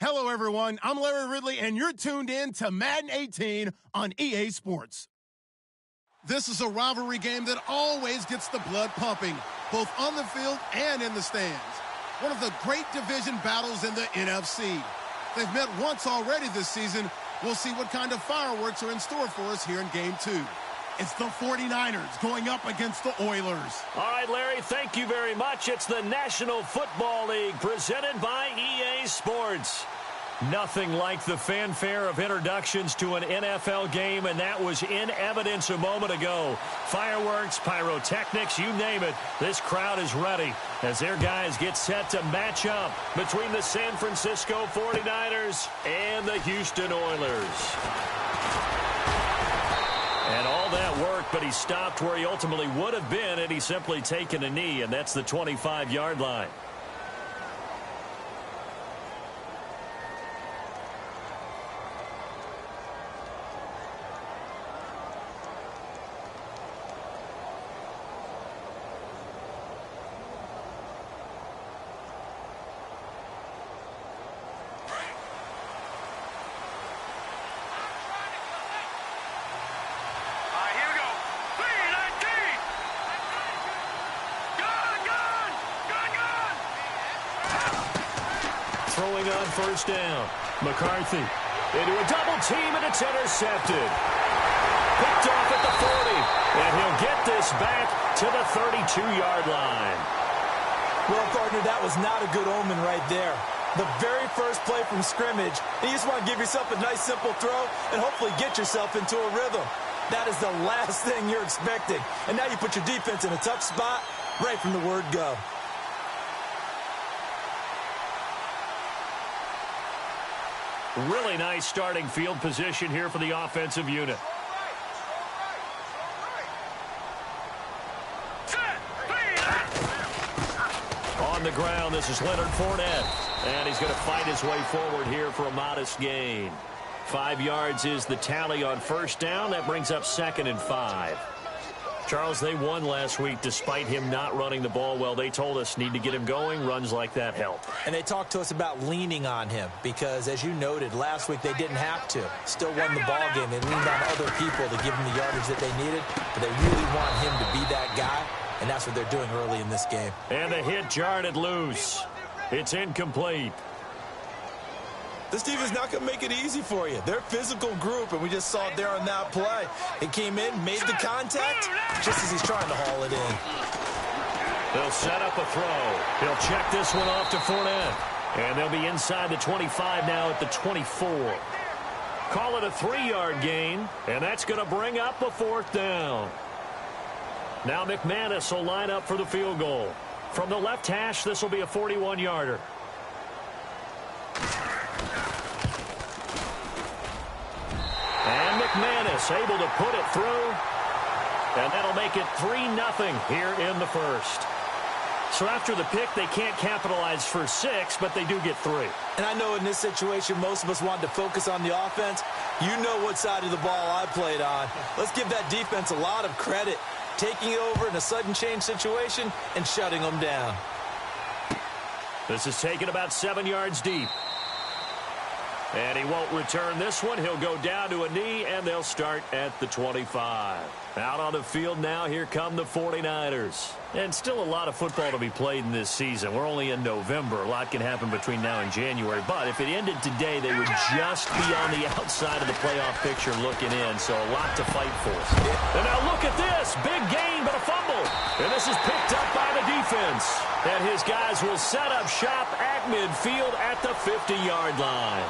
Hello, everyone. I'm Larry Ridley, and you're tuned in to Madden 18 on EA Sports. This is a rivalry game that always gets the blood pumping, both on the field and in the stands. One of the great division battles in the NFC. They've met once already this season. We'll see what kind of fireworks are in store for us here in Game 2. It's the 49ers going up against the Oilers. All right, Larry, thank you very much. It's the National Football League presented by EA Sports. Nothing like the fanfare of introductions to an NFL game, and that was in evidence a moment ago. Fireworks, pyrotechnics, you name it. This crowd is ready as their guys get set to match up between the San Francisco 49ers and the Houston Oilers. And all that work, but he stopped where he ultimately would have been had he simply taken a knee, and that's the 25-yard line. Throwing on first down. McCarthy into a double team, and it's intercepted. Picked off at the 40, and he'll get this back to the 32-yard line. Well, partner, that was not a good omen right there. The very first play from scrimmage, you just want to give yourself a nice, simple throw and hopefully get yourself into a rhythm. That is the last thing you're expecting. And now you put your defense in a tough spot right from the word go. Really nice starting field position here for the offensive unit. On the ground, this is Leonard Fournette. And he's going to fight his way forward here for a modest gain. 5 yards is the tally on first down. That brings up 2nd and 5. Charles, they won last week despite him not running the ball well. They told us need to get him going. Runs like that help. And they talked to us about leaning on him because, as you noted, last week they didn't have to. Still won the ball game. They leaned on other people to give him the yardage that they needed, but they really want him to be that guy, and that's what they're doing early in this game. And the hit jarred loose. It's incomplete. This team is not going to make it easy for you. They're a physical group, and we just saw it there on that play. It came in, made the contact, just as he's trying to haul it in. They'll set up a throw. He'll check this one off to Fournette. And they'll be inside the 25 now at the 24. Call it a 3-yard gain, and that's going to bring up a 4th down. Now McManus will line up for the field goal. From the left hash, this will be a 41-yarder. And McManus able to put it through. And that'll make it 3-0 here in the first. So after the pick, they can't capitalize for 6, but they do get 3. And I know in this situation, most of us wanted to focus on the offense. You know what side of the ball I played on. Let's give that defense a lot of credit. Taking it over in a sudden change situation and shutting them down. This is taken about 7 yards deep. And he won't return this one. He'll go down to a knee, and they'll start at the 25. Out on the field now, here come the 49ers. And still a lot of football to be played in this season. We're only in November. A lot can happen between now and January. But if it ended today, they would just be on the outside of the playoff picture looking in. So a lot to fight for. And now look at this. Big gain, but a fumble. And this is picked up by the defense. And his guys will set up shop at midfield at the 50-yard line.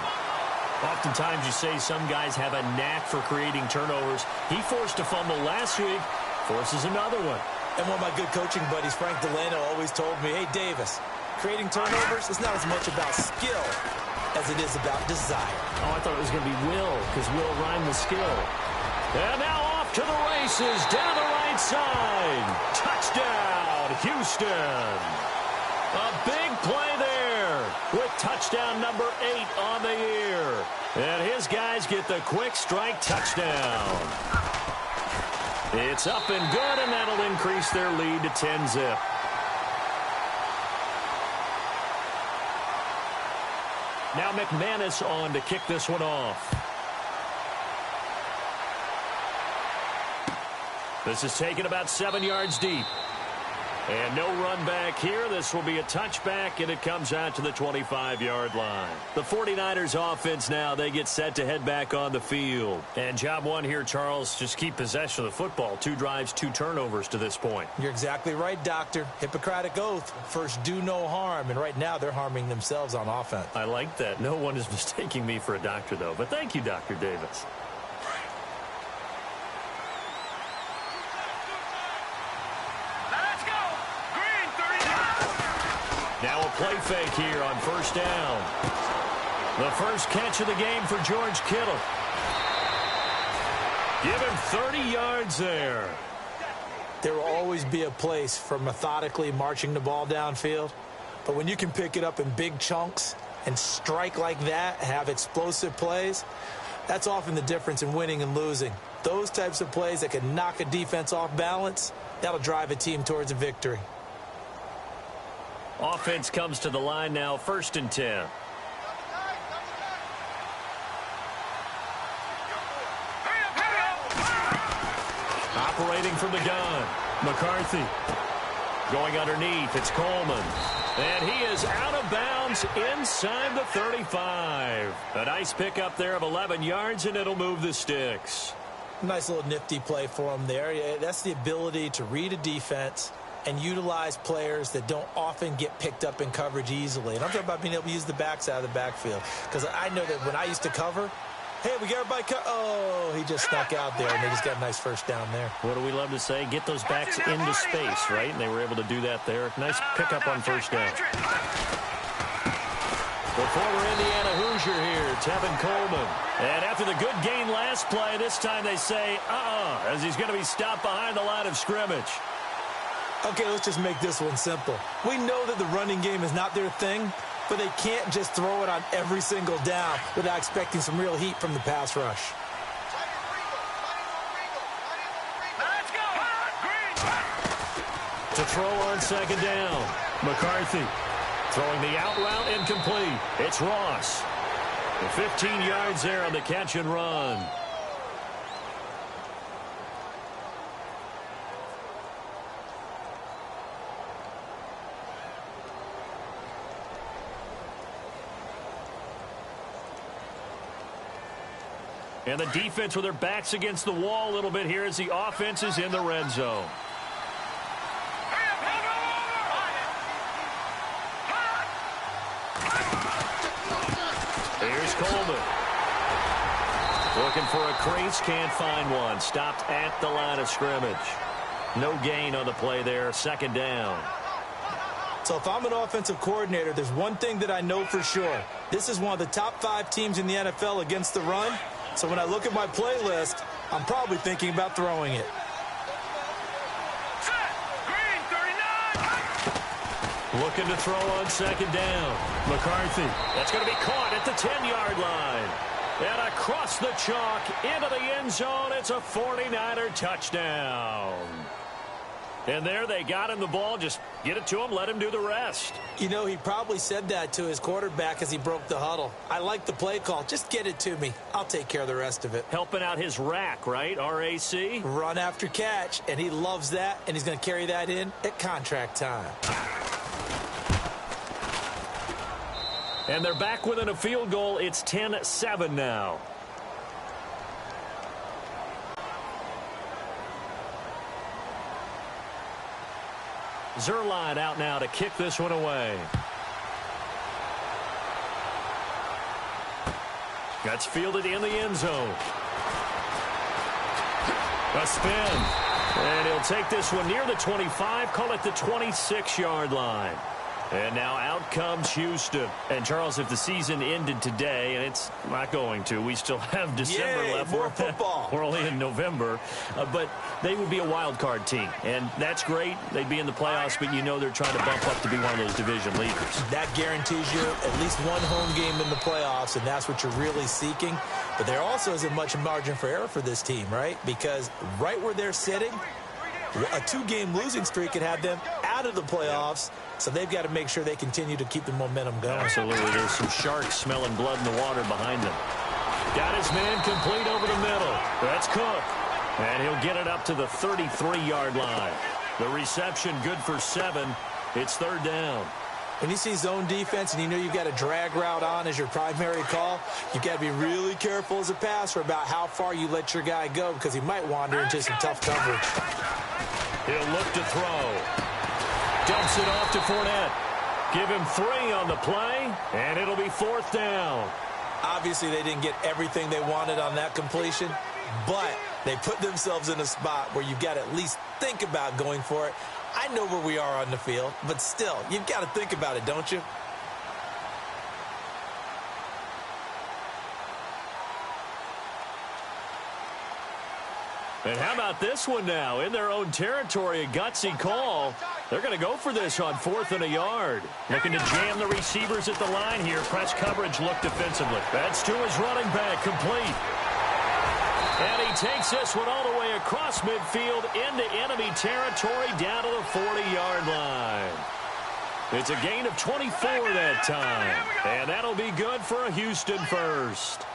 Oftentimes you say some guys have a knack for creating turnovers. He forced a fumble last week, forces another one. And one of my good coaching buddies, Frank Delano, always told me, hey, Davis, creating turnovers is not as much about skill as it is about desire. Oh, I thought it was going to be will, because will rhymed with skill. And now off to the races, down the right side. Touchdown, Houston. A big play there with touchdown number 8 on the year. And his guys get the quick strike touchdown. It's up and good, and that'll increase their lead to 10-zip. Now McManus on to kick this one off. This is taken about 7 yards deep. And no run back here. This will be a touchback, and it comes out to the 25-yard line. The 49ers offense now, they get set to head back on the field. And job one here, Charles, just keep possession of the football. 2 drives, 2 turnovers to this point. You're exactly right, Doctor. Hippocratic oath. First, do no harm. And right now, they're harming themselves on offense. I like that. No one is mistaking me for a doctor, though. But thank you, Dr. Davis. Now a play fake here on first down. The first catch of the game for George Kittle. Give him 30 yards there. There will always be a place for methodically marching the ball downfield. But when you can pick it up in big chunks and strike like that, have explosive plays, that's often the difference in winning and losing. Those types of plays that can knock a defense off balance, that'll drive a team towards a victory. Offense comes to the line now, 1st and 10. Operating from the gun, McCarthy. Going underneath, it's Coleman. And he is out of bounds inside the 35. A nice pickup there of 11 yards, and it'll move the sticks. Nice little nifty play for him there. Yeah, that's the ability to read a defense and utilize players that don't often get picked up in coverage easily. And I'm talking about being able to use the backs out of the backfield. Because I know that when I used to cover, hey, we got everybody oh, he just snuck out there, and they just got a nice first down there. What do we love to say? Get those backs into space, right? And they were able to do that there. Nice pickup on first down. The former Indiana Hoosier here, Tevin Coleman. And after the good gain last play, this time they say, as he's going to be stopped behind the line of scrimmage. Okay, let's just make this one simple. We know that the running game is not their thing, but they can't just throw it on every single down without expecting some real heat from the pass rush. To throw on 2nd down, McCarthy throwing the out route incomplete. It's Ross. 15 yards there on the catch and run. And the defense with their backs against the wall a little bit here as the offense is in the red zone. Here's Coleman. Looking for a crease, can't find one. Stopped at the line of scrimmage. No gain on the play there, 2nd down. So if I'm an offensive coordinator, there's one thing that I know for sure. This is one of the top 5 teams in the NFL against the run. So when I look at my playlist, I'm probably thinking about throwing it. Looking to throw on 2nd down. McCarthy. That's going to be caught at the 10-yard line. And across the chalk into the end zone. It's a 49er touchdown. And there they got him the ball. Just get it to him, let him do the rest. You know, he probably said that to his quarterback as he broke the huddle. I like the play call. Just get it to me. I'll take care of the rest of it. Helping out his rack, right? RAC? Run after catch, and he loves that, and he's going to carry that in at contract time. And they're back within a field goal. It's 10-7 now. Zerline out now to kick this one away. That's fielded in the end zone. A spin. And he'll take this one near the 25, call it the 26-yard line. And now out comes Houston. And, Charles, if the season ended today, and it's not going to, we still have December left. More football. We're only in November. But they would be a wild card team. And that's great. They'd be in the playoffs, but you know they're trying to bump up to be one of those division leaders. That guarantees you at least one home game in the playoffs, and that's what you're really seeking. But there also isn't much margin for error for this team, right? Because right where they're sitting, a 2-game losing streak could have them out to the playoffs, so they've got to make sure they continue to keep the momentum going. Absolutely. There's some sharks smelling blood in the water behind them. Got his man complete over the middle. That's Cook. And he'll get it up to the 33-yard line. The reception good for 7. It's third down. When you see zone defense and you know you've got a drag route on as your primary call, you've got to be really careful as a passer about how far you let your guy go because he might wander into some tough coverage. He'll look to throw. Dumps it off to Fournette. Give him 3 on the play, and it'll be fourth down. Obviously, they didn't get everything they wanted on that completion, but they put themselves in a spot where you've got to at least think about going for it. I know where we are on the field, but still, you've got to think about it, don't you? And how about this one now? In their own territory, a gutsy call. They're going to go for this on 4th and a yard. Looking to jam the receivers at the line here. Press coverage look defensively. That's to his running back, complete. And he takes this one all the way across midfield into enemy territory down to the 40-yard line. It's a gain of 24 that time. And that'll be good for a Houston first.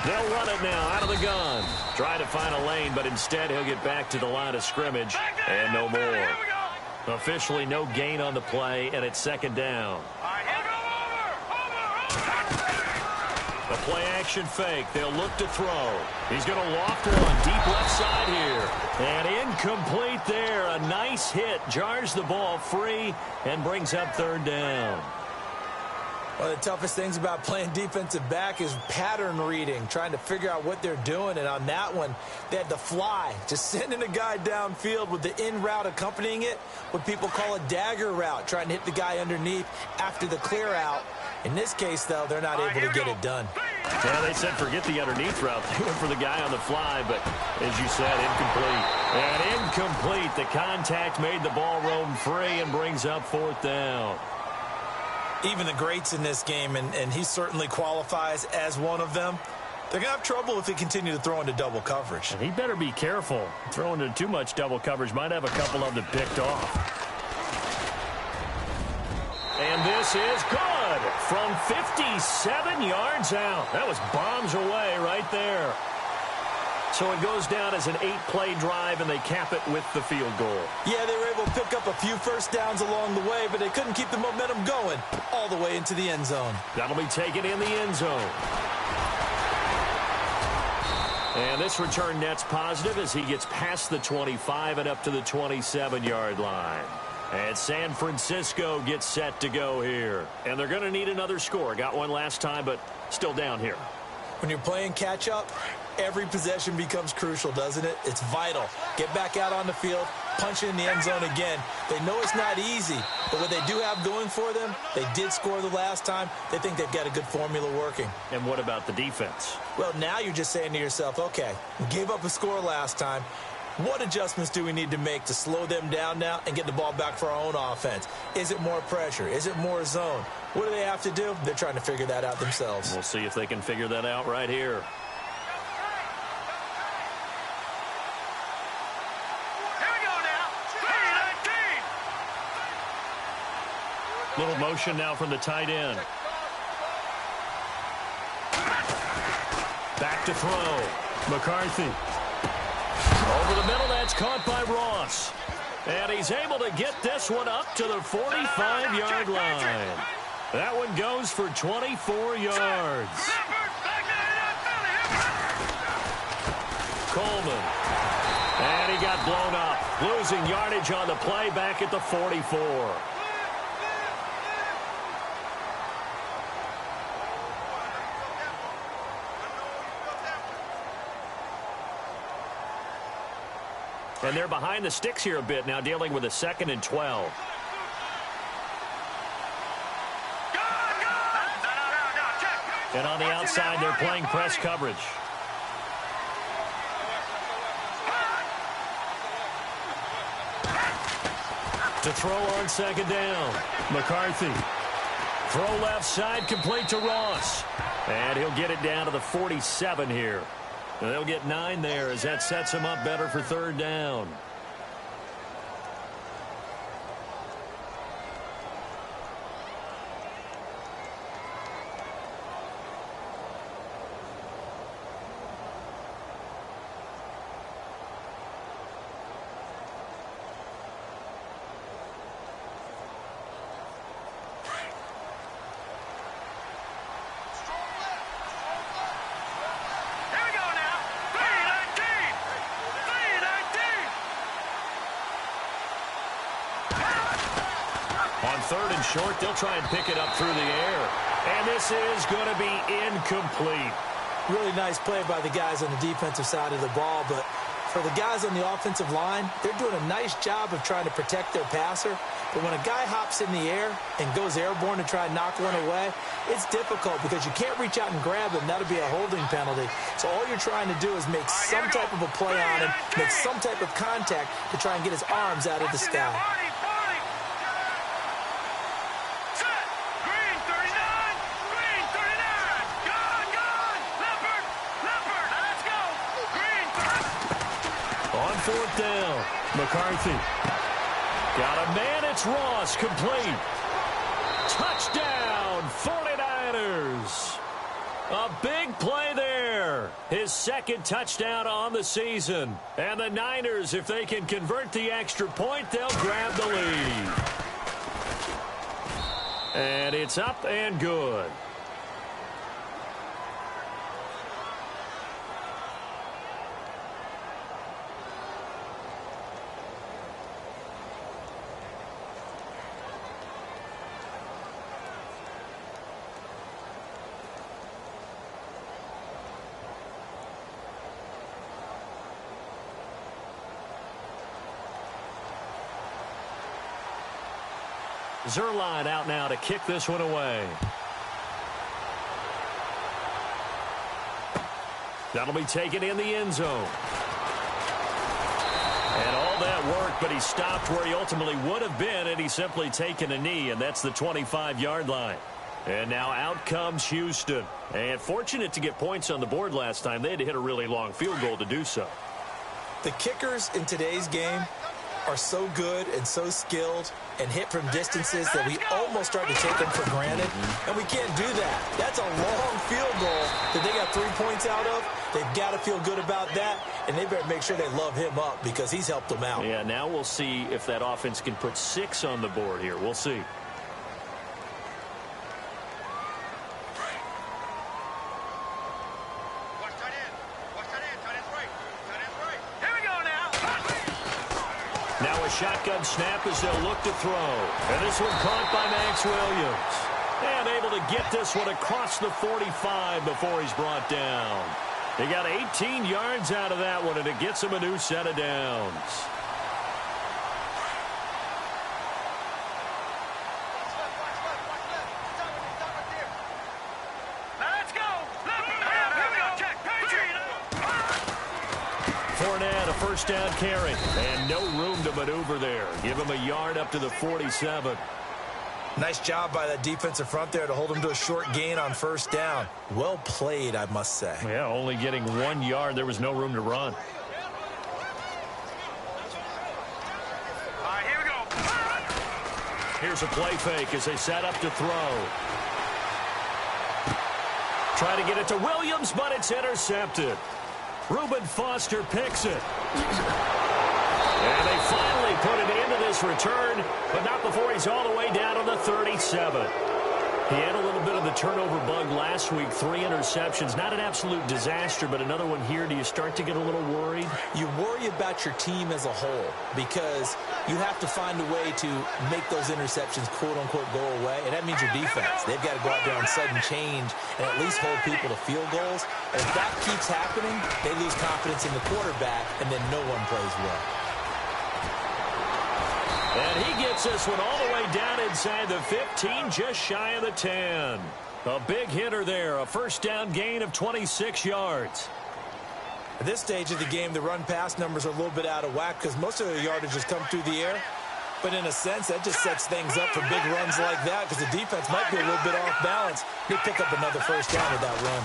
They'll run it now out of the gun. Try to find a lane, but instead he'll get back to the line of scrimmage and no more. Officially no gain on the play, and it's second down. A play-action fake. They'll look to throw. He's going to loft one deep left side here. And incomplete there. A nice hit. Jars the ball free and brings up third down. One of the toughest things about playing defensive back is pattern reading, trying to figure out what they're doing. And on that one, they had the fly, just sending a guy downfield with the in route accompanying it, what people call a dagger route, trying to hit the guy underneath after the clear out. In this case, though, they're not able to get it done. Yeah, they said forget the underneath route. They went for the guy on the fly, but as you said, incomplete. And incomplete. The contact made the ball roam free and brings up fourth down. Even the greats in this game, and he certainly qualifies as one of them, they're going to have trouble if they continue to throw into double coverage. And he better be careful. Throwing into too much double coverage might have a couple of them picked off. And this is good from 57 yards out. That was bombs away right there. So it goes down as an 8-play drive, and they cap it with the field goal. Yeah, they were able to pick up a few first downs along the way, but they couldn't keep the momentum going all the way into the end zone. That'll be taken in the end zone. And this return net's positive as he gets past the 25 and up to the 27-yard line. And San Francisco gets set to go here. And they're going to need another score. Got one last time, but still down here. When you're playing catch-up, every possession becomes crucial, doesn't it? It's vital. Get back out on the field, punch it in the end zone again. They know it's not easy, but what they do have going for them, they did score the last time. They think they've got a good formula working. And what about the defense? Well, now you're just saying to yourself, okay, we gave up a score last time. What adjustments do we need to make to slow them down now and get the ball back for our own offense? Is it more pressure? Is it more zone? What do they have to do? They're trying to figure that out themselves. We'll see if they can figure that out right here. Little motion now from the tight end. Back to throw. McCarthy. Over the middle, that's caught by Ross. And he's able to get this one up to the 45-yard line. That one goes for 24 yards. Coleman. And he got blown up. Losing yardage on the play back at the 44. And they're behind the sticks here a bit now, dealing with a 2nd and 12. And on the outside, they're playing press coverage. To throw on 2nd down. McCarthy. Throw left side, complete to Ross. And he'll get it down to the 47 here. And they'll get 9 there as that sets him up better for 3rd down. On 3rd and short, they'll try and pick it up through the air. And this is going to be incomplete. Really nice play by the guys on the defensive side of the ball, but for the guys on the offensive line, they're doing a nice job of trying to protect their passer. But when a guy hops in the air and goes airborne to try and knock one away, it's difficult because you can't reach out and grab him. That'll be a holding penalty. So all you're trying to do is make some type of a play on him, make some type of contact to try and get his arms out of the sky. On 4th down, McCarthy. Got a man, it's Ross, complete. Touchdown, 49ers. A big play there. His 2nd touchdown on the season. And the Niners, if they can convert the extra point, they'll grab the lead. And it's up and good. Zerline out now to kick this one away. That'll be taken in the end zone. And all that work, but he stopped where he ultimately would have been, and he's simply taken a knee, and that's the 25-yard line. And now out comes Houston. And fortunate to get points on the board last time. They had to hit a really long field goal to do so. The kickers in today's game are so good and so skilled and hit from distances that we almost start to take them for granted, and we can't do that. That's a long field goal that they got 3 points out of. They've got to feel good about that, and they better make sure they love him up because he's helped them out. Yeah, now we'll see if that offense can put 6 on the board here. We'll see. Now a shotgun snap as they'll look to throw. And this one caught by Max Williams. And able to get this one across the 45 before he's brought down. He got 18 yards out of that one, and it gets him a new set of downs. Fournette, a first down carry, and no room to maneuver there. Give him a yard up to the 47. Nice job by that defensive front there to hold him to a short gain on first down. Well played, I must say. Yeah, only getting 1 yard. There was no room to run. All right, here we go. Here's a play fake as they set up to throw. Try to get it to Williams, but it's intercepted. Reuben Foster picks it. And they finally put it into this return, but not before he's all the way down on the 37. He had a little bit of the turnover bug last week, 3 interceptions. Not an absolute disaster, but another one here. Do you start to get a little worried? You worry about your team as a whole because you have to find a way to make those interceptions, quote-unquote, go away, and that means your defense. They've got to go out there on sudden change and at least hold people to field goals. And if that keeps happening, they lose confidence in the quarterback, and then no one plays well. And he gets this one all the way down inside the 15, just shy of the 10. A big hitter there, a first down gain of 26 yards. At this stage of the game, the run-pass numbers are a little bit out of whack because most of their yardage has come through the air. But in a sense, that just sets things up for big runs like that because the defense might be a little bit off balance. They pick up another first down with that run.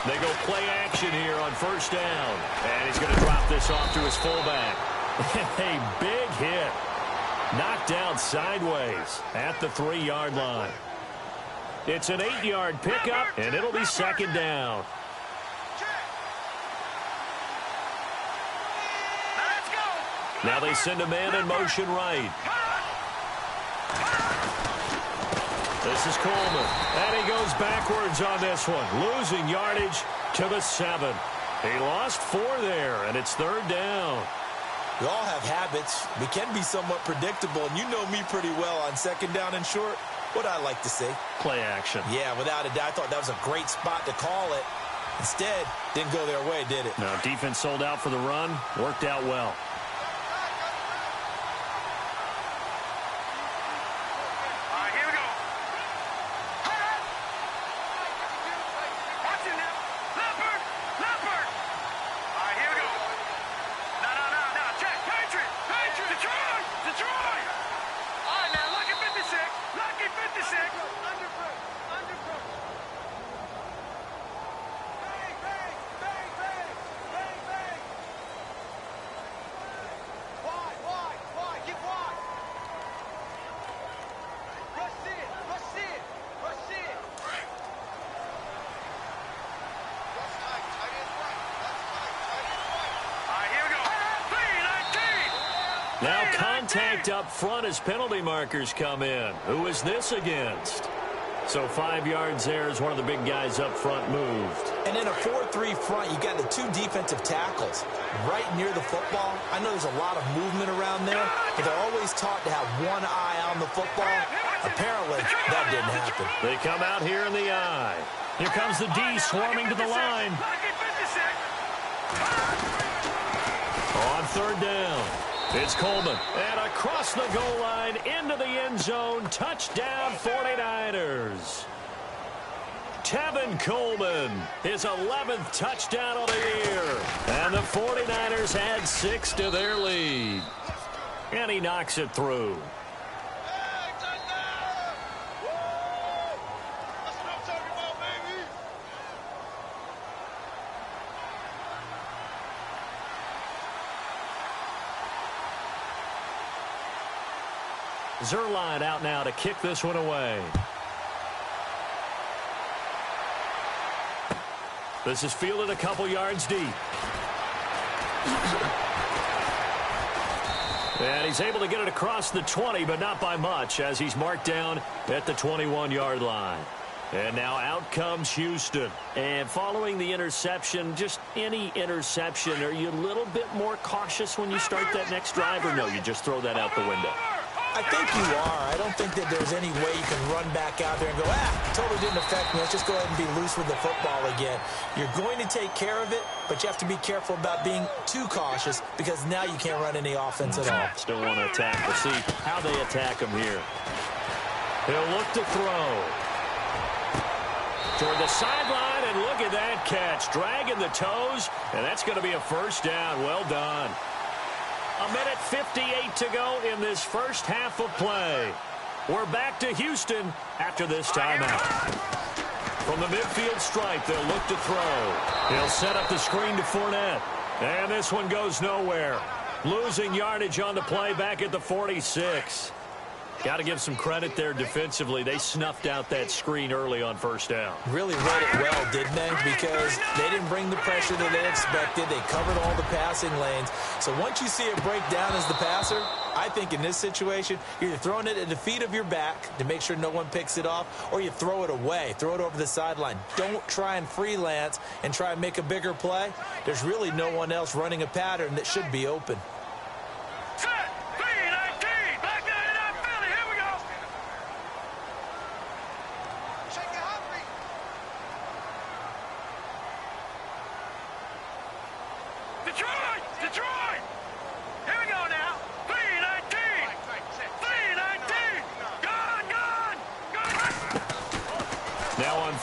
They go play action here on first down. And he's going to drop this off to his fullback. A big hit. Knocked down sideways at the 3-yard line. It's an 8-yard pickup, and it'll be second down. Now they send a man in motion right. This is Coleman, and he goes backwards on this one, losing yardage to the 7. He lost 4 there, and it's third down. We all have habits. We can be somewhat predictable, and you know me pretty well on second down and short. What I like to say? Play action. Yeah, without a doubt. I thought that was a great spot to call it. Instead, didn't go their way, did it? No, defense sold out for the run. Worked out well. Now contact up front as penalty markers come in. Who is this against? So 5 yards there as one of the big guys up front moved. And in a 4-3 front, you got the 2 defensive tackles right near the football. I know there's a lot of movement around there, but they're always taught to have one eye on the football. Apparently, that didn't happen. They come out here in the eye. Here comes the D swarming to the line. On third down, it's Coleman. And across the goal line into the end zone. Touchdown 49ers. Tevin Coleman, his 11th touchdown of the year. And the 49ers add 6 to their lead. And he knocks it through. Zerline out now to kick this one away. This is fielded a couple yards deep. And he's able to get it across the 20, but not by much, as he's marked down at the 21-yard line. And now out comes Houston. And following the interception, just any interception, are you a little bit more cautious when you start that next drive, or no, you just throw that out the window? I think you are. I don't think that there's any way you can run back out there and go, totally didn't affect me. Let's just go ahead and be loose with the football again. You're going to take care of it, but you have to be careful about being too cautious because now you can't run any offense at all. Still want to attack. We'll see how they attack him here. He'll look to throw. Toward the sideline, and look at that catch. Dragging the toes, and that's going to be a first down. Well done. 1:58 to go in this first half of play. We're back to Houston after this timeout. From the midfield stripe, they'll look to throw. He'll set up the screen to Fournette. And this one goes nowhere. Losing yardage on the play back at the 46. Got to give some credit there defensively. They snuffed out that screen early on first down. Really read it well, didn't they? Because they didn't bring the pressure that they expected. They covered all the passing lanes. So once you see it break down as the passer, I think in this situation, you're either throwing it at the feet of your back to make sure no one picks it off, or you throw it away, throw it over the sideline. Don't try and freelance and try and make a bigger play. There's really no one else running a pattern that should be open.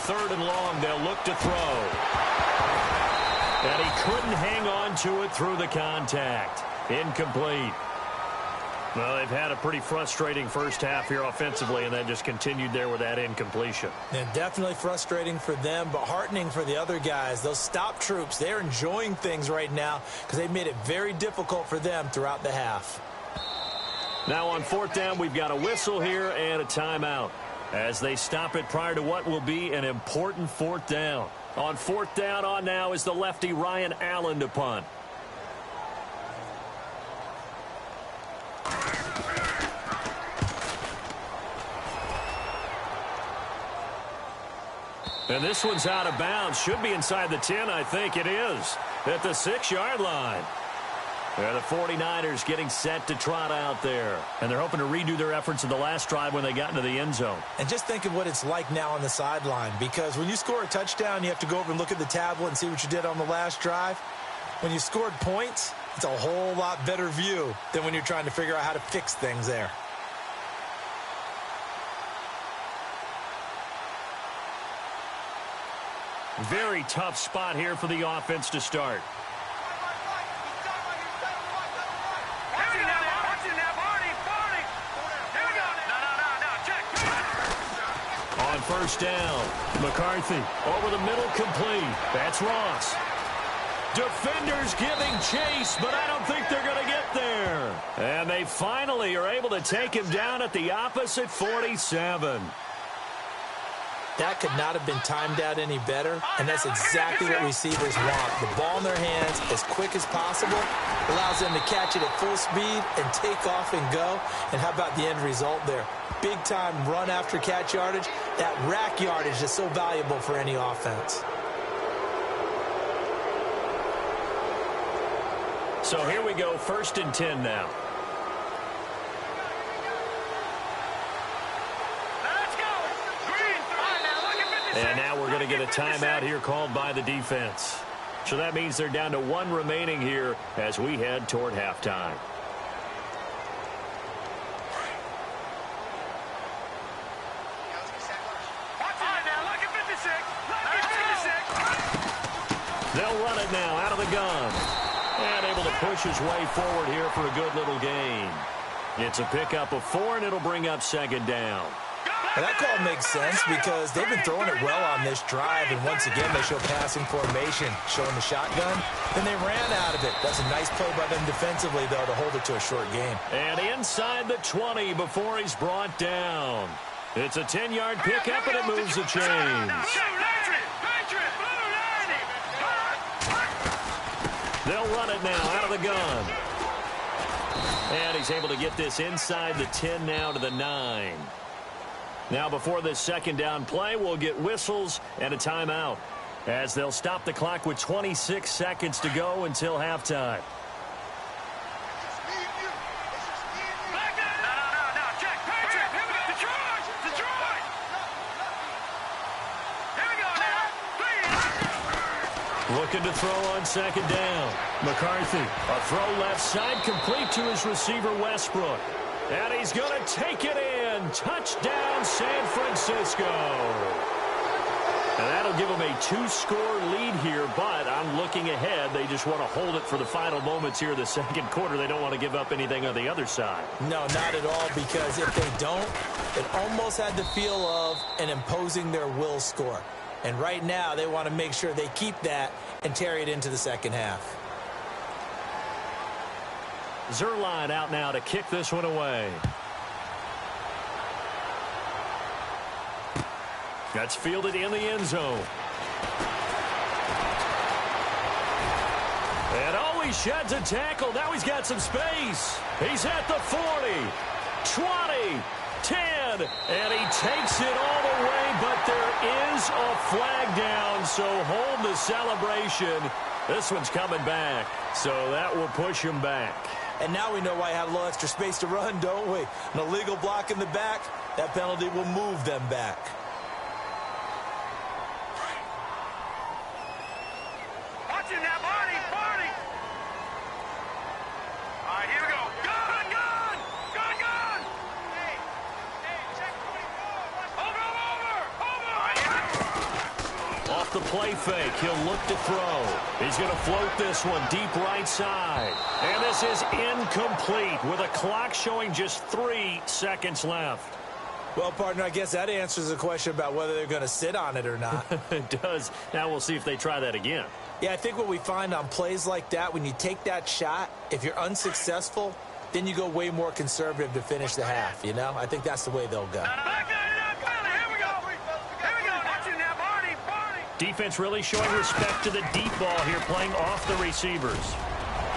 Third and long, they'll look to throw. And he couldn't hang on to it through the contact. Incomplete. Well, they've had a pretty frustrating first half here offensively, and that just continued there with that incompletion. And definitely frustrating for them, but heartening for the other guys. Those stop troops, they're enjoying things right now because they've made it very difficult for them throughout the half. Now on fourth down, we've got a whistle here and a timeout as they stop it prior to what will be an important fourth down. On fourth down on now is the lefty Ryan Allen to punt. And this one's out of bounds. Should be inside the 10, I think it is. At the 6-yard line. And the 49ers getting set to trot out there. And they're hoping to redo their efforts in the last drive when they got into the end zone. And just think of what it's like now on the sideline, because when you score a touchdown, you have to go over and look at the tablet and see what you did on the last drive. When you scored points, it's a whole lot better view than when you're trying to figure out how to fix things there. Very tough spot here for the offense to start. On first down, McCarthy over the middle, complete. That's Ross. Defenders giving chase, but I don't think they're going to get there. And they finally are able to take him down at the opposite 47. That could not have been timed out any better, and that's exactly what receivers want. The ball in their hands as quick as possible allows them to catch it at full speed and take off and go. And how about the end result there? Big-time run after catch yardage. That rack yardage is so valuable for any offense. So here we go, 1st and 10 now. And now we're going to get a timeout here called by the defense. So that means they're down to 1 remaining here as we head toward halftime. They'll run it now out of the gun. And able to push his way forward here for a good little gain. It's a pickup of 4, and it'll bring up 2nd down. Well, that call makes sense because they've been throwing it well on this drive, and once again they show passing formation, showing the shotgun. Then they ran out of it. That's a nice play by them defensively, though, to hold it to a short game. And inside the 20 before he's brought down. It's a 10-yard pickup, and it moves the chains. They'll run it now out of the gun. And he's able to get this inside the 10 now to the 9. Now before this 2nd down play, we'll get whistles and a timeout as they'll stop the clock with 26 seconds to go until halftime. Looking to throw on 2nd down. McCarthy, a throw left side, complete to his receiver Westbrook. And he's going to take it in. Touchdown, San Francisco. And that'll give them a 2-score lead here, but I'm looking ahead. They just want to hold it for the final moments here of the 2nd quarter. They don't want to give up anything on the other side. No, not at all, because if they don't, it almost had the feel of an imposing their will score. And right now, they want to make sure they keep that and carry it into the 2nd half. Zerline out now to kick this one away. That's fielded in the end zone. And oh, he sheds a tackle. Now he's got some space. He's at the 40, 20, 10, and he takes it all the way, but there is a flag down, so hold the celebration. This one's coming back, so that will push him back. And now we know why he had a little extra space to run, don't we? An illegal block in the back, that penalty will move them back. Watching that body. All right, here we go. Gun. Hey, check 24. Over. Off the play fake, he'll look to throw. He's going to float this one deep right side. And this is incomplete with a clock showing just 3 seconds left. Well, partner, I guess that answers the question about whether they're going to sit on it or not. It does. Now we'll see if they try that again. Yeah, I think what we find on plays like that, when you take that shot, if you're unsuccessful, then you go way more conservative to finish the half, you know? I think that's the way they'll go. Defense really showing respect to the deep ball here, playing off the receivers.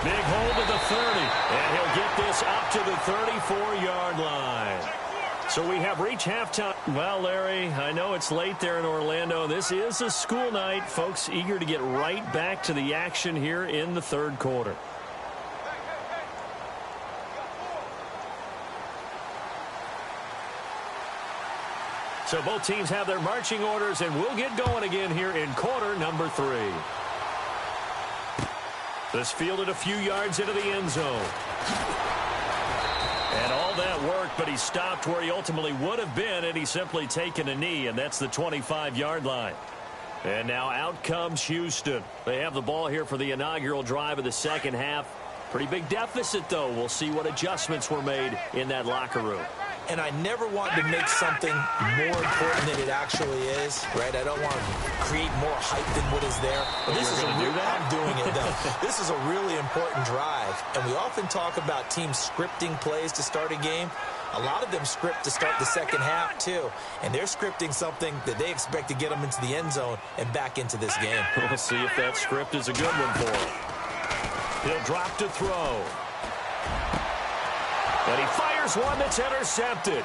Big hold of the 30, and he'll get this up to the 34-yard line. So we have reached halftime. Well, Larry, I know it's late there in Orlando. This is a school night. Folks eager to get right back to the action here in the 3rd quarter. So both teams have their marching orders, and we'll get going again here in quarter number 3. This fielded a few yards into the end zone. And all that worked, but he stopped where he ultimately would have been, and he's simply taken a knee, and that's the 25-yard line. And now out comes Houston. They have the ball here for the inaugural drive of the second half. Pretty big deficit, though. We'll see what adjustments were made in that locker room. And I never want to make something more important than it actually is, right? I don't want to create more hype than what is there. But this is I'm doing it, though. This is a really important drive. And we often talk about teams scripting plays to start a game. A lot of them script to start the second half, too. And they're scripting something that they expect to get them into the end zone and back into this game. We'll see if that script is a good one for him. He'll drop to throw. And he fires one that's intercepted.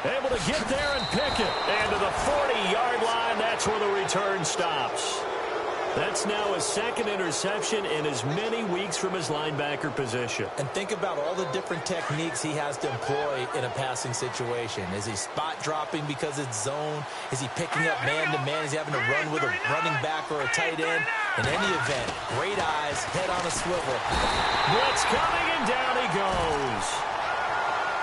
Able to get there and pick it. And to the 40-yard line, that's where the return stops. That's now his second interception in as many weeks from his linebacker position. And think about all the different techniques he has to employ in a passing situation. Is he spot dropping because it's zone? Is he picking up man-to-man? Is he having to run with a running back or a tight end? In any event, great eyes, head on a swivel. Blitz coming, and down he goes.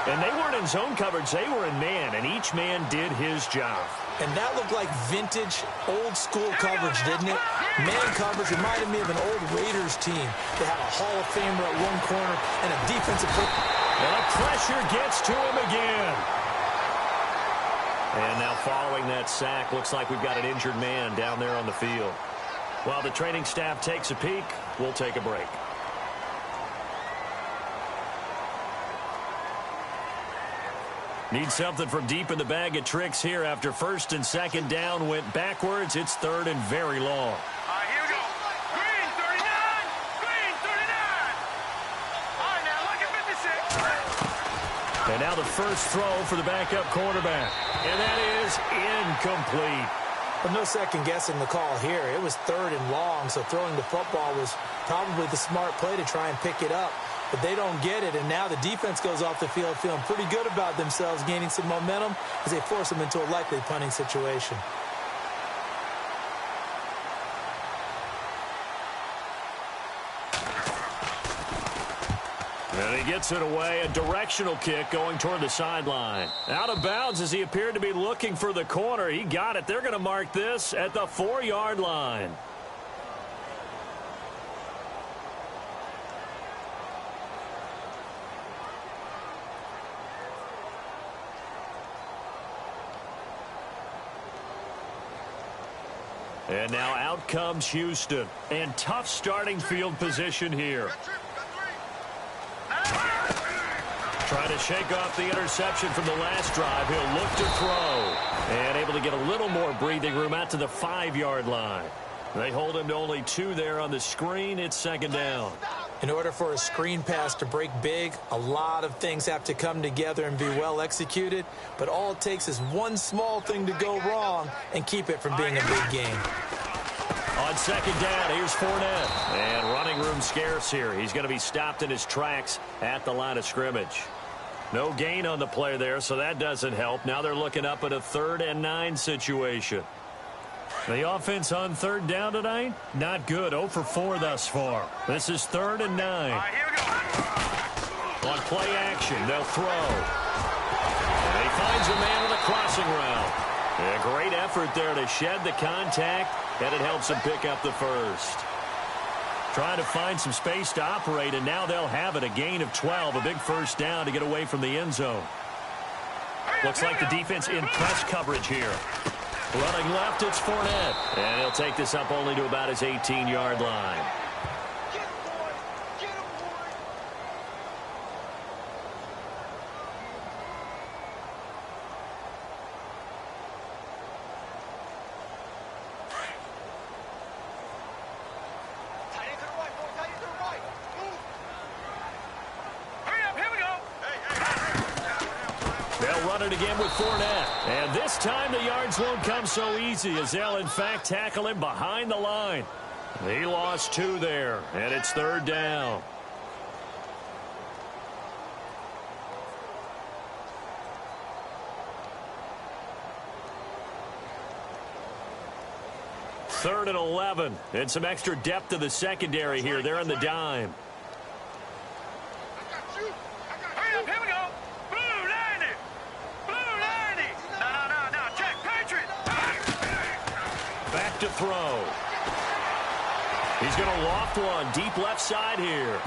And they weren't in zone coverage. They were in man, and each man did his job. And that looked like vintage, old-school coverage, didn't it? Man coverage reminded me of an old Raiders team that had a Hall of Famer at one corner and a defensive player. And the pressure gets to him again. And now following that sack, looks like we've got an injured man down there on the field. While the training staff takes a peek, we'll take a break. Need something from deep in the bag of tricks here after first and second down went backwards. It's third and very long. All right, here we go. Green 39. Green 39. All right, now look at 56. And now the first throw for the backup quarterback. And that is incomplete. But no second guessing the call here. It was third and long, so throwing the football was probably the smart play to try and pick it up. But they don't get it, and now the defense goes off the field feeling pretty good about themselves, gaining some momentum as they force them into a likely punting situation. And he gets it away, a directional kick going toward the sideline. Out of bounds as he appeared to be looking for the corner. He got it. They're going to mark this at the 4-yard line. And now out comes Houston. And tough starting field position here. Trying to shake off the interception from the last drive. He'll look to throw. And able to get a little more breathing room out to the 5-yard line. They hold him to only 2 there on the screen. It's second down. In order for a screen pass to break big, a lot of things have to come together and be well executed. But all it takes is one small thing to go wrong and keep it from being a big game. On second down, here's Fournette. And running room scarce here. He's going to be stopped in his tracks at the line of scrimmage. No gain on the play there, so that doesn't help. Now they're looking up at a 3rd and 9 situation. The offense on third down tonight, not good. 0 for 4 thus far. This is 3rd and 9. All right, here we go. On play action, they'll throw. And he finds a man on the crossing route. A great effort there to shed the contact, and it helps him pick up the first. Trying to find some space to operate, and now they'll have it. A gain of 12, a big first down to get away from the end zone. Looks like the defense in press coverage here. Running left, it's Fournette. And he'll take this up only to about his 18-yard line. Again with Fournette. And this time the yards won't come so easy as they'll in fact tackle him behind the line. He lost 2 there, and it's 3rd down. 3rd and 11. And some extra depth to the secondary here. They're in the dime. Hurry up, here we go. Blue 90. Blue 90. No. Check, Patriot. Back to throw. He's going to loft one deep left side here.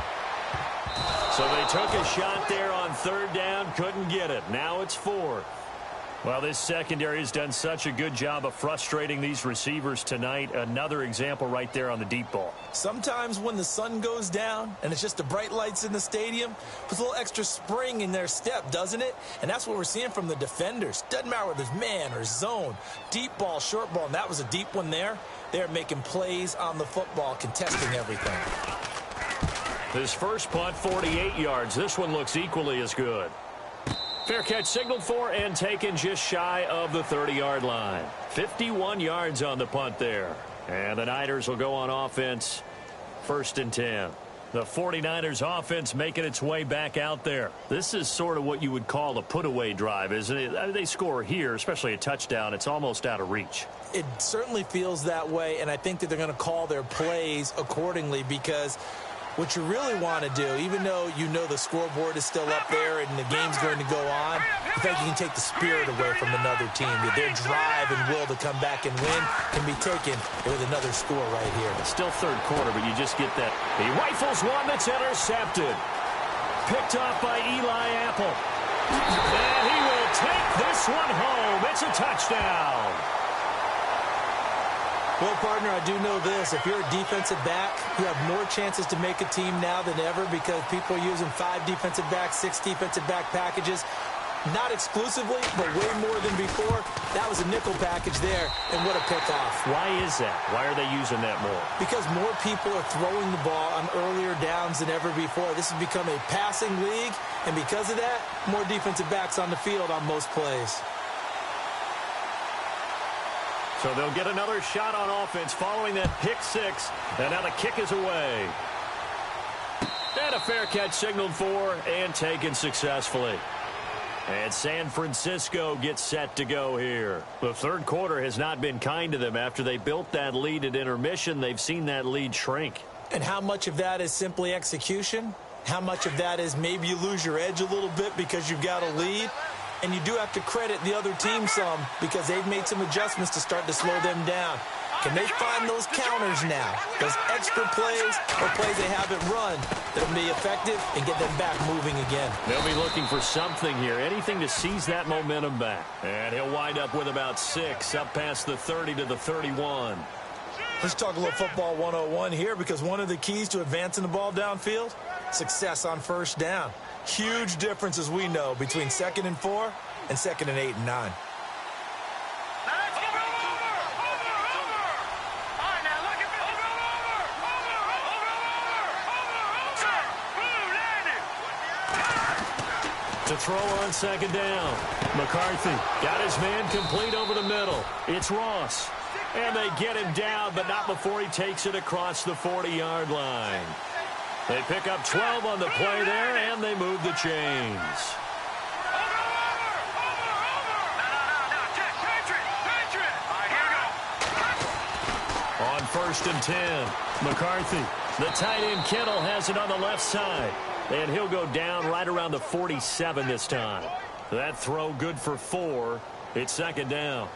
So they took a shot there on 3rd down, couldn't get it. Now it's 4th. Well, this secondary has done such a good job of frustrating these receivers tonight. Another example right there on the deep ball. Sometimes when the sun goes down and it's just the bright lights in the stadium, puts a little extra spring in their step, doesn't it? And that's what we're seeing from the defenders. Doesn't matter whether it's man or zone, deep ball, short ball, and that was a deep one there. They're making plays on the football, contesting everything. His first punt, 48 yards. This one looks equally as good. Fair catch signaled for and taken just shy of the 30-yard line. 51 yards on the punt there. And the Niners will go on offense, 1st and 10. The 49ers offense making its way back out there. This is sort of what you would call a put-away drive, isn't it? I mean, they score here, especially a touchdown. It's almost out of reach. It certainly feels that way, and I think that they're going to call their plays accordingly, because what you really want to do, even though you know the scoreboard is still up there and the game's going to go on, I think you can take the spirit away from another team. Their drive and will to come back and win can be taken with another score right here. It's still 3rd quarter, but you just get that. He rifles one that's intercepted. Picked off by Eli Apple. And he will take this one home. It's a touchdown. Well, partner, I do know this. If you're a defensive back, you have more chances to make a team now than ever, because people are using 5 defensive backs, 6 defensive back packages. Not exclusively, but way more than before. That was a nickel package there, and what a pickoff. Why is that? Why are they using that more? Because more people are throwing the ball on earlier downs than ever before. This has become a passing league, and because of that, more defensive backs on the field on most plays. So they'll get another shot on offense following that pick 6. And now the kick is away. And a fair catch signaled for and taken successfully. And San Francisco gets set to go here. The 3rd quarter has not been kind to them. After they built that lead at intermission, they've seen that lead shrink. And how much of that is simply execution? How much of that is maybe you lose your edge a little bit because you've got a lead? And you do have to credit the other team some, because they've made some adjustments to start to slow them down. Can they find those counters now, those extra plays or plays they haven't run that'll be effective and get them back moving again? They'll be looking for something here, anything to seize that momentum back. And he'll wind up with about 6, up past the 30 to the 31. Let's talk a little football 101 here, because one of the keys to advancing the ball downfield, success on 1st down. Huge difference, as we know, between 2nd and 4 and 2nd and 8 and 9. To throw on 2nd down. McCarthy got his man complete over the middle. It's Ross. And they get him down, but not before he takes it across the 40-yard line. They pick up 12 on the play there, and they move the chains. On 1st and 10, McCarthy. The tight end Kittle has it on the left side. And he'll go down right around the 47 this time. That throw good for 4. It's 2nd down.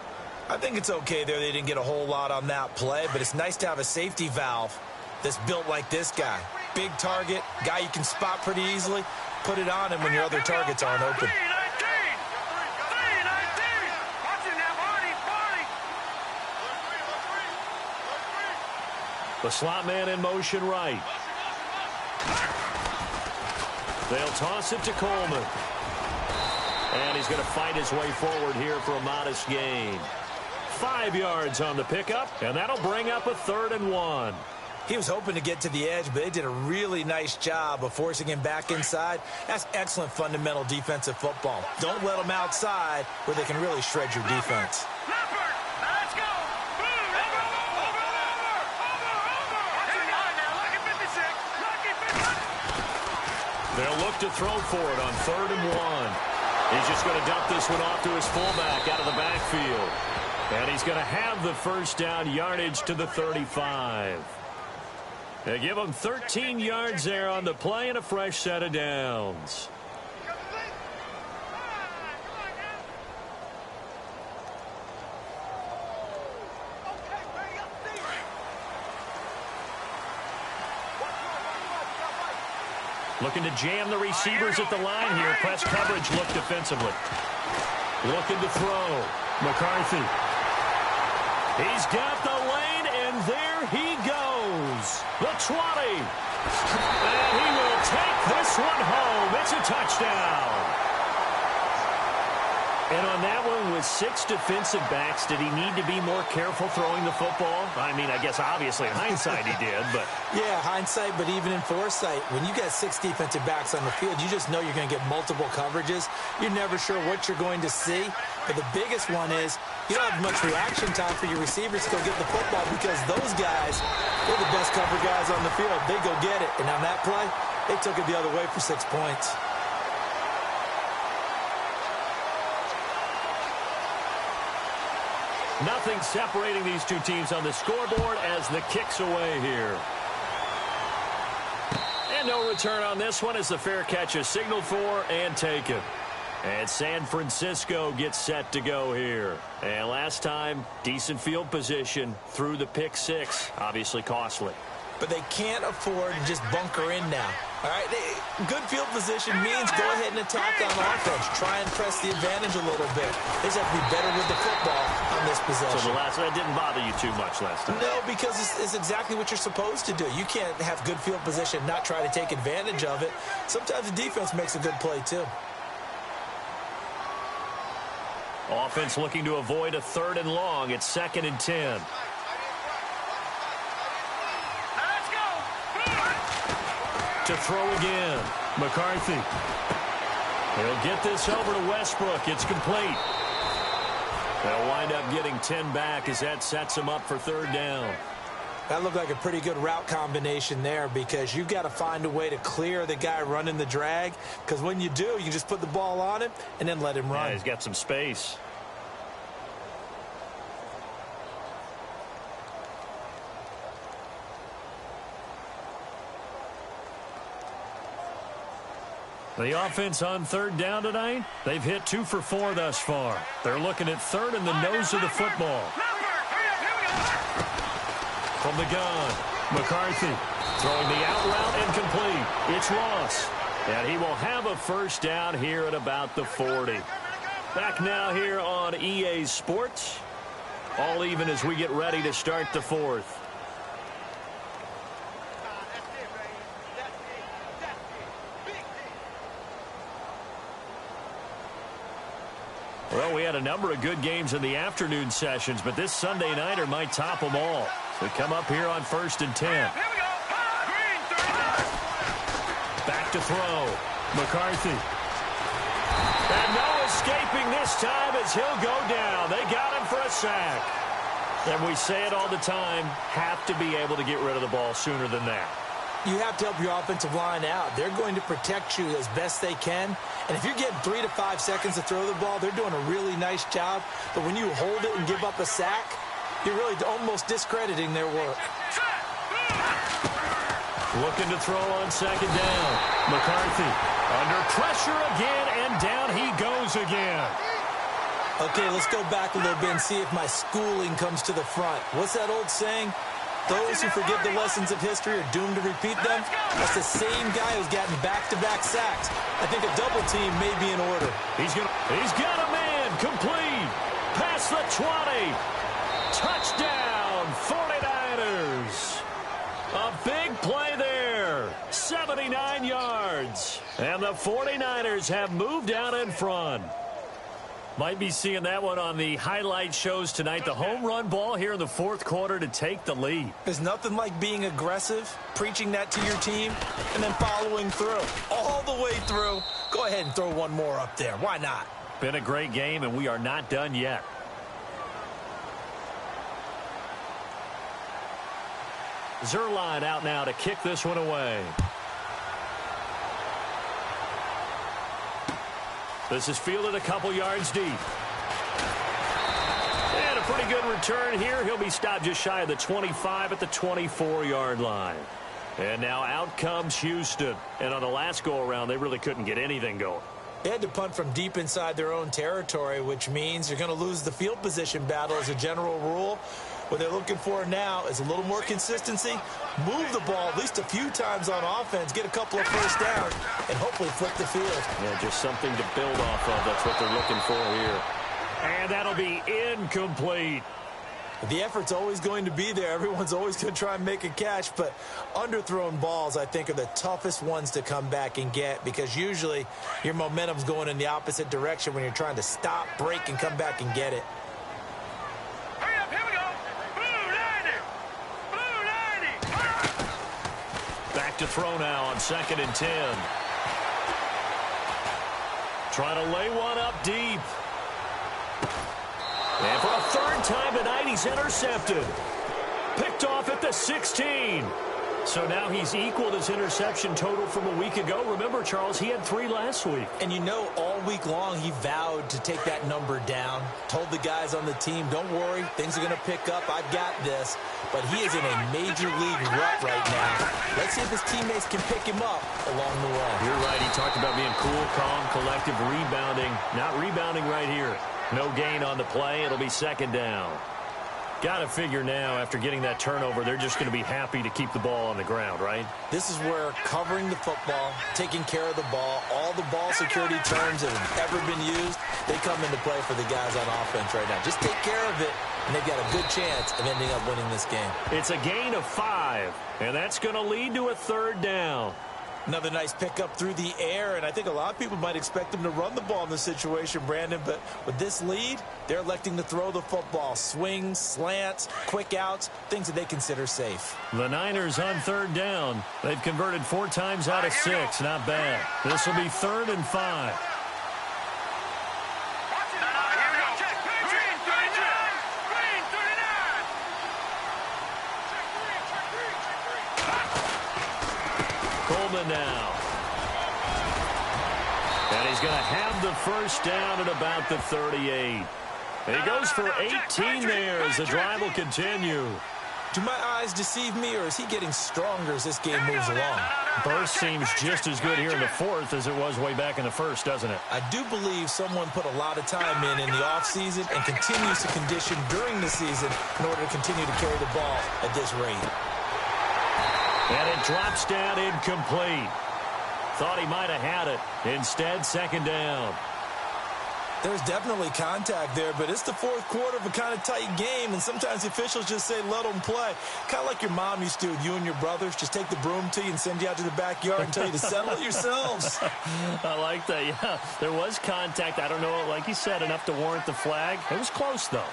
I think it's okay there. They didn't get a whole lot on that play, but it's nice to have a safety valve that's built like this guy. Big target, guy you can spot pretty easily. Put it on him when your other targets aren't open. The slot man in motion right. They'll toss it to Coleman. And he's going to fight his way forward here for a modest gain. 5 yards on the pickup, and that'll bring up a 3rd and 1. He was hoping to get to the edge, but they did a really nice job of forcing him back inside. That's excellent fundamental defensive football. Don't let them outside where they can really shred your defense. They'll look to throw for it on 3rd and 1. He's just going to dump this one off to his fullback out of the backfield. And he's going to have the first down, yardage to the 35. They give him 13 yards there on the play and a fresh set of downs. Looking to jam the receivers at the line here. Press coverage look defensively. Looking to throw. McCarthy. He's got the lane, and there he goes. The 20. And he will take this one home. It's a touchdown. And on that one, with 6 defensive backs, did he need to be more careful throwing the football? I mean, I guess obviously in hindsight he did, but... Yeah, hindsight, but even in foresight, when you got 6 defensive backs on the field, you just know you're going to get multiple coverages. You're never sure what you're going to see. But the biggest one is you don't have much reaction time for your receivers to go get the football because those guys, they're the best cover guys on the field. They go get it. And on that play, they took it the other way for 6 points. Nothing separating these two teams on the scoreboard as the kick's away here. And no return on this one as the fair catch is signaled for and taken. And San Francisco gets set to go here. And last time, decent field position through the pick 6. Obviously costly. But they can't afford to just bunker in now. All right, good field position means go ahead and attack on offense. Try and press the advantage a little bit. They just have to be better with the football on this possession. So that didn't bother you too much last time? No, because it's exactly what you're supposed to do. You can't have good field position and not try to take advantage of it. Sometimes the defense makes a good play, too. Offense looking to avoid a 3rd and long. It's 2nd and 10. To throw again. McCarthy. He'll get this over to Westbrook. It's complete. They'll wind up getting 10 back as that sets him up for 3rd down. That looked like a pretty good route combination there because you've got to find a way to clear the guy running the drag because when you do, you just put the ball on him and then let him run. Yeah, he's got some space. The offense on 3rd down tonight, they've hit 2 for 4 thus far. They're looking at 3rd in the nose of the football. From the gun, McCarthy throwing the out route and complete. It's Ross. And he will have a first down here at about the 40. Back now here on EA Sports. All even as we get ready to start the 4th. Well, we had a number of good games in the afternoon sessions, but this Sunday nighter might top them all. So we come up here on 1st and 10. Back to throw. McCarthy. And no escaping this time as he'll go down. They got him for a sack. And we say it all the time, have to be able to get rid of the ball sooner than that. You have to help your offensive line out. They're going to protect you as best they can. And if you're getting 3 to 5 seconds to throw the ball, they're doing a really nice job. But when you hold it and give up a sack, you're really almost discrediting their work. Looking to throw on 2nd down. McCarthy under pressure again, and down he goes again. Okay, let's go back a little bit and see if my schooling comes to the front. What's that old saying? Those who forget the lessons of history are doomed to repeat them. That's the same guy who's gotten back-to-back sacks. I think a double team may be in order. He's got a man complete. Past the 20. Touchdown, 49ers. A big play there. 79 yards. And the 49ers have moved out in front. Might be seeing that one on the highlight shows tonight. The home run ball here in the 4th quarter to take the lead. There's nothing like being aggressive, preaching that to your team, and then following through. All the way through. Go ahead and throw one more up there. Why not? Been a great game, and we are not done yet. Zerline out now to kick this one away. This is fielded a couple yards deep. And a pretty good return here. He'll be stopped just shy of the 25 at the 24-yard line. And now out comes Houston. And on the last go-around, they really couldn't get anything going. They had to punt from deep inside their own territory, which means you're going to lose the field position battle as a general rule. What they're looking for now is a little more consistency, move the ball at least a few times on offense, get a couple of first downs, and hopefully flip the field. Yeah, just something to build off of. That's what they're looking for here. And that'll be incomplete. The effort's always going to be there. Everyone's always going to try and make a catch, but underthrown balls, I think, are the toughest ones to come back and get because usually your momentum's going in the opposite direction when you're trying to stop, break, and come back and get it. Hurry up, here we go. Blue 90. Back to throw now on 2nd and 10. Trying to lay one up deep. And for a third time tonight, he's intercepted. Picked off at the 16. So now he's equaled his interception total from a week ago. Remember, Charles, he had 3 last week. And you know, all week long, he vowed to take that number down. Told the guys on the team, don't worry, things are going to pick up. I've got this. But he is in a major league rut right now. Let's see if his teammates can pick him up along the way. You're right. He talked about being cool, calm, collective, rebounding. Not rebounding right here. No gain on the play. It'll be 2nd down. Got to figure now, after getting that turnover, they're just going to be happy to keep the ball on the ground, right? This is where covering the football, taking care of the ball, all the ball security terms that have ever been used, they come into play for the guys on offense right now. Just take care of it, and they've got a good chance of ending up winning this game. It's a gain of 5, and that's going to lead to a 3rd down. Another nice pickup through the air, and I think a lot of people might expect them to run the ball in this situation, Brandon, but with this lead, they're electing to throw the football. Swings, slants, quick outs, things that they consider safe. The Niners on 3rd down. They've converted 4 times out of 6. Not bad. This will be 3rd and 5. Coleman now. And he's going to have the first down at about the 38. And he goes for 18 there as the drive will continue. Do my eyes deceive me, or is he getting stronger as this game moves along? Burst seems just as good here in the 4th as it was way back in the 1st, doesn't it? I do believe someone put a lot of time in the offseason and continues to condition during the season in order to continue to carry the ball at this rate. And it drops down incomplete. Thought he might have had it. Instead, 2nd down. There's definitely contact there, but it's the 4th quarter of a kind of tight game, and sometimes the officials just say, let them play. Kind of like your mom used to with you and your brothers. Just take the broom to you and send you out to the backyard and tell you to settle it yourselves. I like that, yeah. There was contact. I don't know, like you said, enough to warrant the flag. It was close, though.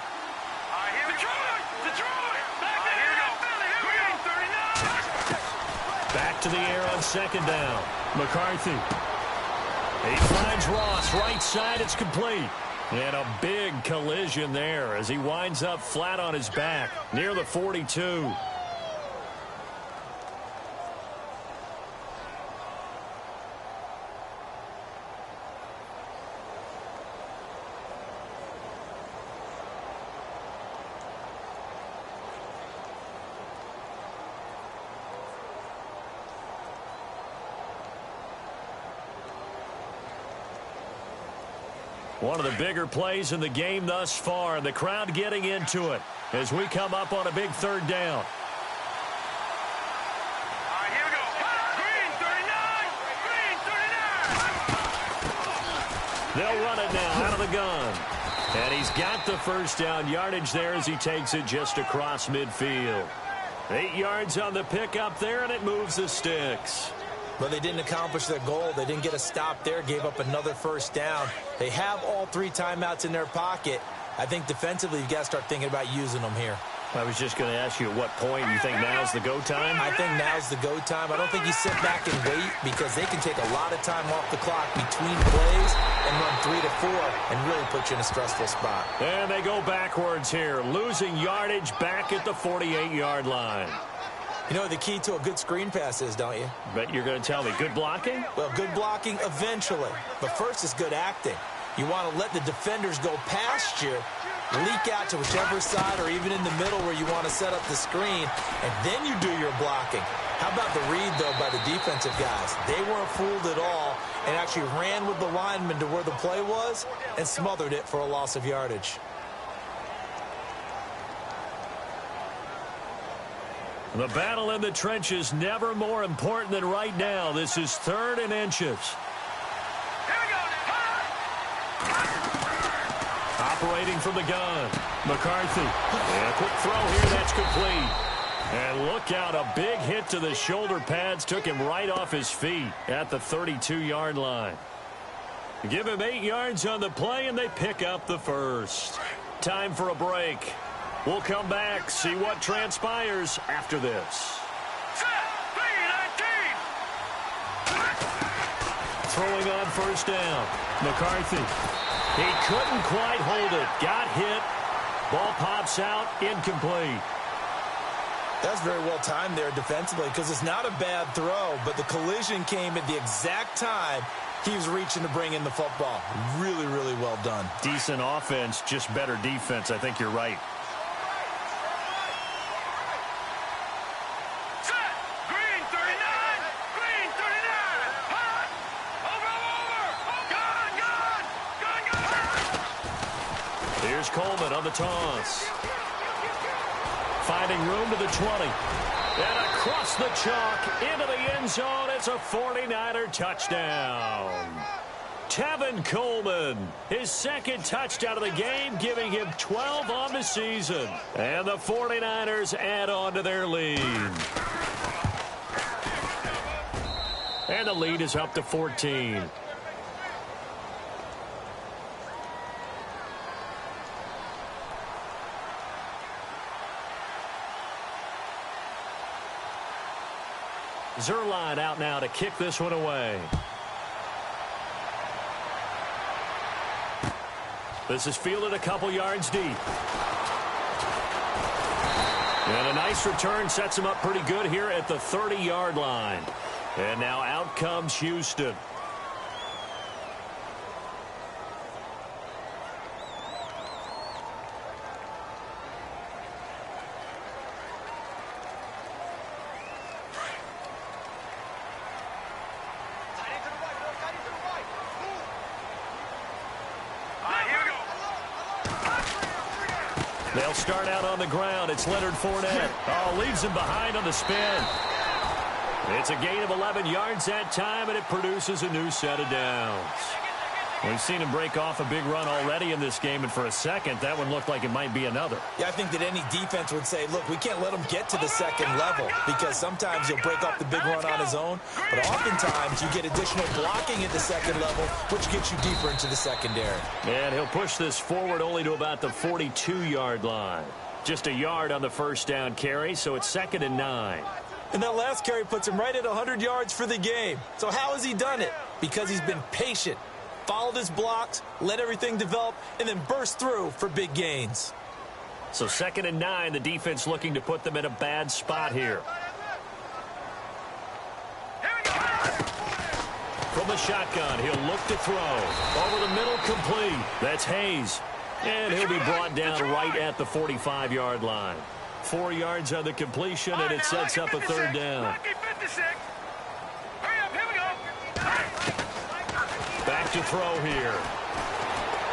Back to the air on 2nd down. McCarthy. He finds Ross right side. It's complete. And a big collision there as he winds up flat on his back near the 42. One of the bigger plays in the game thus far, and the crowd getting into it as we come up on a big 3rd down. Here we go. Green 39. They'll run it now out of the gun. And he's got the first down yardage there as he takes it just across midfield. 8 yards on the pickup there, and it moves the sticks. But they didn't accomplish their goal. They didn't get a stop there, gave up another first down. They have all 3 timeouts in their pocket. I think defensively you've got to start thinking about using them here. I was just going to ask you at what point you think now's the go time? I think now's the go time. I don't think you sit back and wait because they can take a lot of time off the clock between plays and run 3 to 4 and really put you in a stressful spot. And they go backwards here, losing yardage back at the 48-yard line. You know what the key to a good screen pass is, don't you? Bet you're going to tell me. Good blocking? Well, good blocking eventually. But first is good acting. You want to let the defenders go past you, leak out to whichever side or even in the middle where you want to set up the screen, and then you do your blocking. How about the read, though, by the defensive guys? They weren't fooled at all and actually ran with the lineman to where the play was and smothered it for a loss of yardage. The battle in the trenches never more important than right now. This is 3rd and inches. Operating from the gun, McCarthy. And a quick throw here, that's complete. And look out, a big hit to the shoulder pads took him right off his feet at the 32-yard line. Give him 8 yards on the play, and they pick up the first. Time for a break. We'll come back, see what transpires after this. Throwing on first down, McCarthy. He couldn't quite hold it. Got hit. Ball pops out, incomplete. That's very well timed there defensively because it's not a bad throw, but the collision came at the exact time he was reaching to bring in the football. Really, really well done. Decent offense, just better defense. I think you're right. Here's Coleman on the toss. Finding room to the 20. And across the chalk into the end zone. It's a 49er touchdown. Tevin Coleman, his 2nd touchdown of the game, giving him 12 on the season. And the 49ers add on to their lead. And the lead is up to 14. Zerline out now to kick this one away. This is fielded a couple yards deep. And a nice return sets him up pretty good here at the 30-yard line. And now out comes Houston. They'll start out on the ground. It's Leonard Fournette. Oh, leaves him behind on the spin. It's a gain of 11 yards that time, and it produces a new set of downs. We've seen him break off a big run already in this game, and for a second, that one looked like it might be another. Yeah, I think that any defense would say, look, we can't let him get to the second level because sometimes he'll break off the big run on his own, but oftentimes you get additional blocking at the second level, which gets you deeper into the secondary. And he'll push this forward only to about the 42-yard line. Just a yard on the first down carry, so it's 2nd and 9. And that last carry puts him right at 100 yards for the game. So how has he done it? Because he's been patient, followed his blocks, let everything develop, and then burst through for big gains. So 2nd and 9, the defense looking to put them in a bad spot here. From the shotgun, he'll look to throw. Over the middle, complete. That's Hayes. And he'll be brought down right at the 45-yard line. 4 yards on the completion, and it sets up a 3rd down. Back to throw here.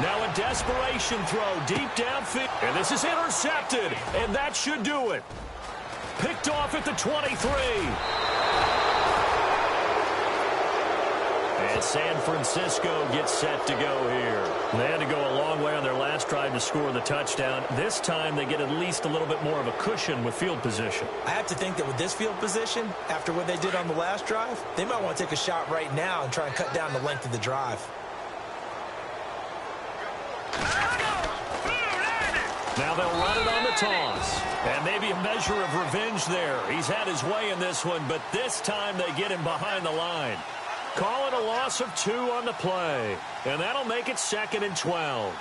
Now a desperation throw deep downfield. And this is intercepted, and that should do it. Picked off at the 23. And San Francisco gets set to go here. They had to go a long way on their last drive to score the touchdown. This time they get at least a little bit more of a cushion with field position. I have to think that with this field position, after what they did on the last drive, they might want to take a shot right now and try and cut down the length of the drive. Now they'll run it on the toss. And maybe a measure of revenge there. He's had his way in this one, but this time they get him behind the line. Call it a loss of 2 on the play. And that'll make it 2nd and 12.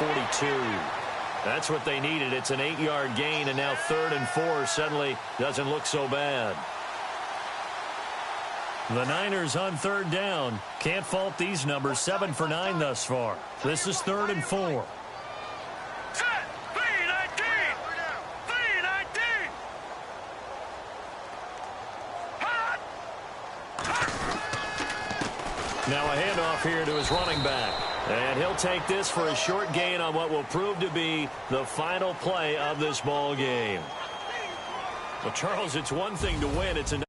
42. That's what they needed. It's an 8-yard gain, and now 3rd and 4 suddenly doesn't look so bad. The Niners on 3rd down. Can't fault these numbers. 7 for 9 thus far. This is 3rd and 4. Set. 319. 319. Hot. Now a handoff here to his running back. And he'll take this for a short gain on what will prove to be the final play of this ball game. Well, Charles, it's one thing to win. It's another.